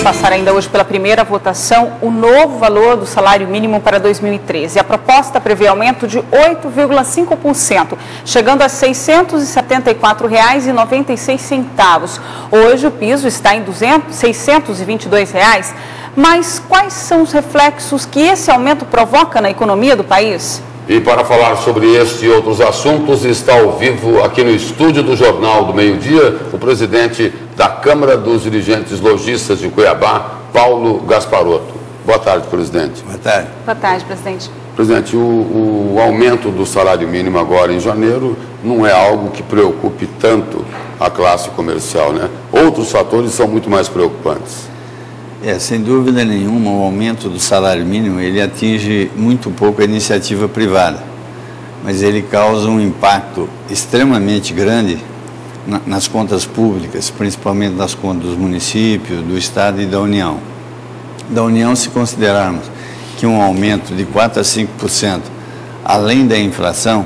passar ainda hoje pela primeira votação o novo valor do salário mínimo para 2013. A proposta prevê aumento de 8,5%, chegando a R$ 674,96. Hoje o piso está em R$ 622. Mas quais são os reflexos que esse aumento provoca na economia do país? E para falar sobre este e outros assuntos, está ao vivo aqui no estúdio do Jornal do Meio-Dia o presidente da Câmara dos Dirigentes Lojistas de Cuiabá, Paulo Gasparotto. Boa tarde, presidente. Boa tarde. Boa tarde, presidente. Presidente, o aumento do salário mínimo agora em janeiro não é algo que preocupe tanto a classe comercial, né? Outros fatores são muito mais preocupantes. Sem dúvida nenhuma, o aumento do salário mínimo, ele atinge muito pouco a iniciativa privada, mas ele causa um impacto extremamente grande nas contas públicas, principalmente nas contas dos municípios, do Estado e da União. Da União, se considerarmos que um aumento de 4% a 5%, além da inflação,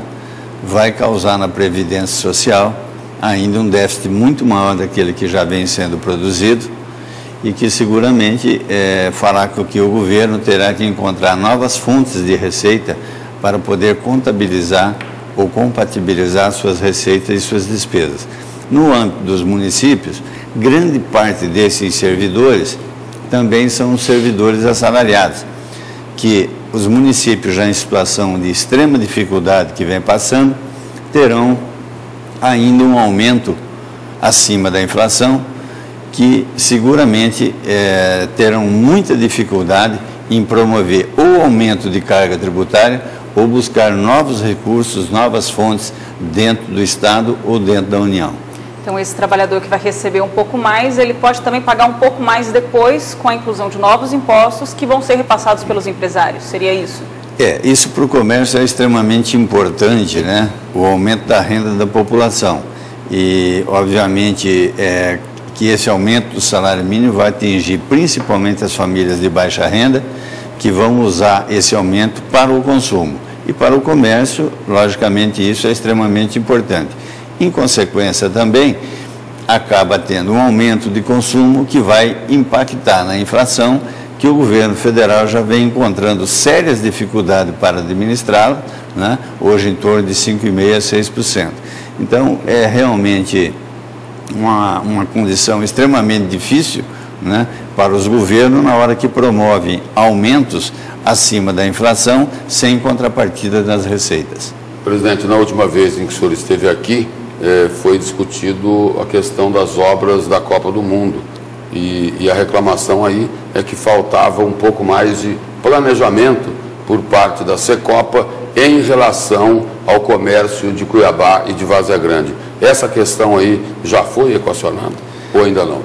vai causar na Previdência Social ainda um déficit muito maior daquele que já vem sendo produzido, e que seguramente fará com que o governo terá que encontrar novas fontes de receita para poder contabilizar ou compatibilizar suas receitas e suas despesas. No âmbito dos municípios, grande parte desses servidores também são servidores assalariados, que os municípios já em situação de extrema dificuldade que vem passando, terão ainda um aumento acima da inflação, que seguramente terão muita dificuldade em promover ou aumento de carga tributária ou buscar novos recursos, novas fontes dentro do Estado ou dentro da União. Então, esse trabalhador que vai receber um pouco mais, ele pode também pagar um pouco mais depois com a inclusão de novos impostos que vão ser repassados pelos empresários, seria isso? Isso para o comércio é extremamente importante, né? O aumento da renda da população e, obviamente, que esse aumento do salário mínimo vai atingir principalmente as famílias de baixa renda, que vão usar esse aumento para o consumo. E para o comércio, logicamente, isso é extremamente importante. Em consequência, também, acaba tendo um aumento de consumo que vai impactar na inflação, que o governo federal já vem encontrando sérias dificuldades para administrá-la, né? Hoje em torno de 5,5% a 6%. Então, é realmente uma condição extremamente difícil, né, para os governos na hora que promovem aumentos acima da inflação sem contrapartida das receitas. Presidente, na última vez em que o senhor esteve aqui, foi discutido a questão das obras da Copa do Mundo e a reclamação aí é que faltava um pouco mais de planejamento por parte da Secopa em relação ao comércio de Cuiabá e de Várzea Grande. Essa questão aí já foi equacionada ou ainda não?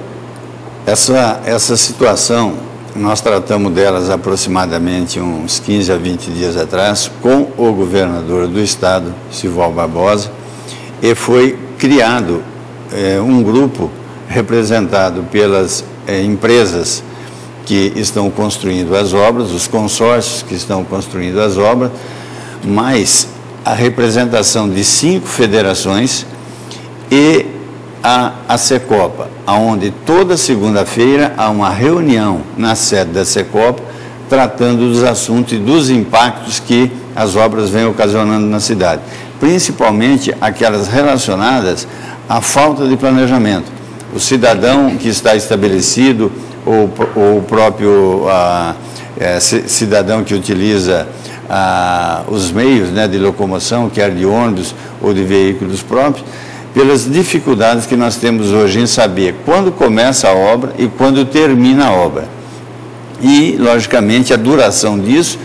Essa situação, nós tratamos delas aproximadamente uns 15 a 20 dias atrás com o governador do estado, Sival Barbosa, e foi criado um grupo representado pelas empresas que estão construindo as obras, os consórcios que estão construindo as obras, mais a representação de 5 federações e a Secopa, onde toda segunda-feira há uma reunião na sede da Secopa tratando dos assuntos e dos impactos que as obras vêm ocasionando na cidade, principalmente aquelas relacionadas à falta de planejamento. O cidadão que está estabelecido, ou o próprio cidadão que utiliza os meios, né, de locomoção, quer de ônibus ou de veículos próprios, pelas dificuldades que nós temos hoje em saber quando começa a obra e quando termina a obra. E, logicamente, a duração disso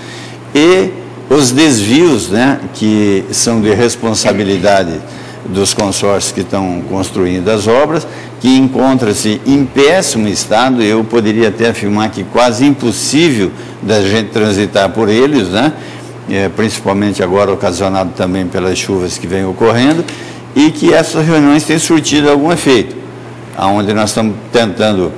e os desvios, né, que são de responsabilidade dos consórcios que estão construindo as obras, que encontra-se em péssimo estado. Eu poderia até afirmar que quase impossível da gente transitar por eles, né? Principalmente agora ocasionado também pelas chuvas que vêm ocorrendo, e que essas reuniões têm surtido algum efeito, onde nós estamos tentando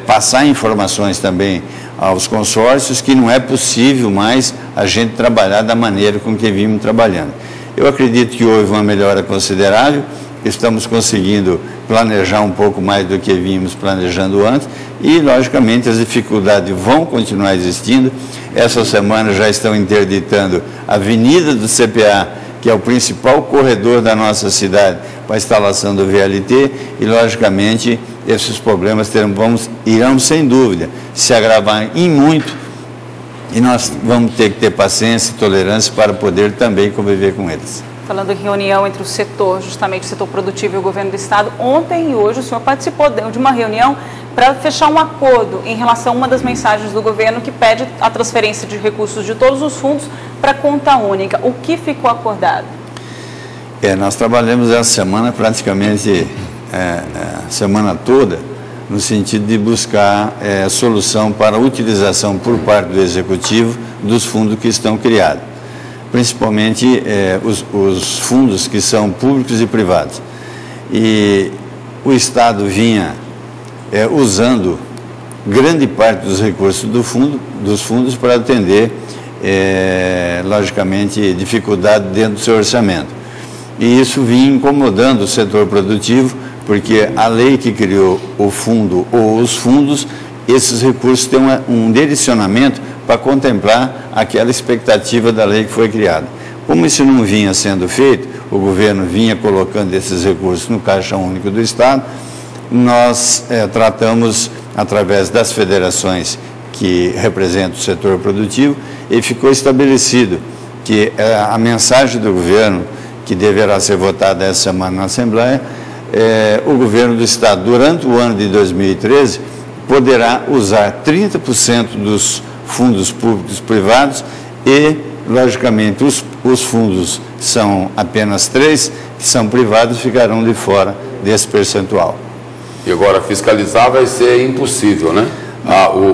passar informações também aos consórcios que não é possível mais a gente trabalhar da maneira com que vimos trabalhando. Eu acredito que houve uma melhora considerável, estamos conseguindo planejar um pouco mais do que vínhamos planejando antes e, logicamente, as dificuldades vão continuar existindo. Essa semana já estão interditando a Avenida do CPA, que é o principal corredor da nossa cidade, para a instalação do VLT e, logicamente, esses problemas irão, sem dúvida, se agravar em muito e nós vamos ter que ter paciência e tolerância para poder também conviver com eles. Falando em reunião entre o setor, justamente o setor produtivo e o governo do estado, ontem e hoje o senhor participou de uma reunião para fechar um acordo em relação a uma das mensagens do governo que pede a transferência de recursos de todos os fundos para conta única. O que ficou acordado? Nós trabalhamos essa semana praticamente a semana toda no sentido de buscar solução para a utilização por parte do Executivo dos fundos que estão criados. Principalmente os fundos que são públicos e privados. E o Estado vinha usando grande parte dos recursos dos fundos para atender, logicamente, dificuldade dentro do seu orçamento. E isso vinha incomodando o setor produtivo, porque a lei que criou o fundo ou os fundos, esses recursos têm um direcionamento para contemplar aquela expectativa da lei que foi criada. Como isso não vinha sendo feito, o governo vinha colocando esses recursos no Caixa Único do Estado, nós tratamos através das federações que representam o setor produtivo e ficou estabelecido que a mensagem do governo, que deverá ser votada essa semana na Assembleia, o governo do Estado, durante o ano de 2013, poderá usar 30% dos fundos públicos privados e, logicamente, os fundos são apenas 3, que são privados, ficarão de fora desse percentual. E agora fiscalizar vai ser impossível, né?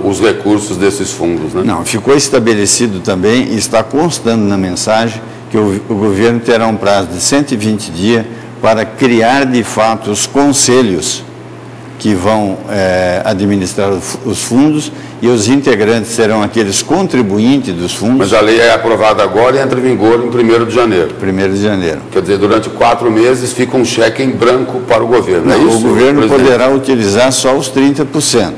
Os recursos desses fundos, né? Não, ficou estabelecido também e está constando na mensagem que o governo terá um prazo de 120 dias para criar de fato os conselhos que vão administrar os fundos e os integrantes serão aqueles contribuintes dos fundos. Mas a lei é aprovada agora e entra em vigor em 1º de janeiro. 1º de janeiro. Quer dizer, durante 4 meses fica um cheque em branco para o governo, não, é isso? O governo poderá utilizar só os 30%,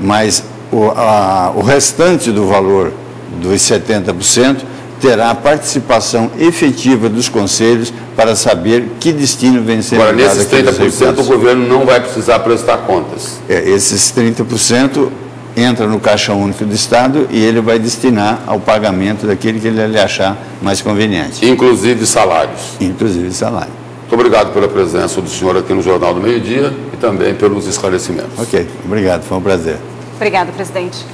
mas o restante do valor dos 70% terá a participação efetiva dos conselhos para saber que destino vem sendo dado. Agora, nesses 30% o governo não vai precisar prestar contas. Esses 30% entra no Caixa Único do Estado e ele vai destinar ao pagamento daquele que ele achar mais conveniente. Inclusive salários. Inclusive salário. Muito obrigado pela presença do senhor aqui no Jornal do Meio-Dia e também pelos esclarecimentos. Ok, obrigado, foi um prazer. Obrigada, presidente.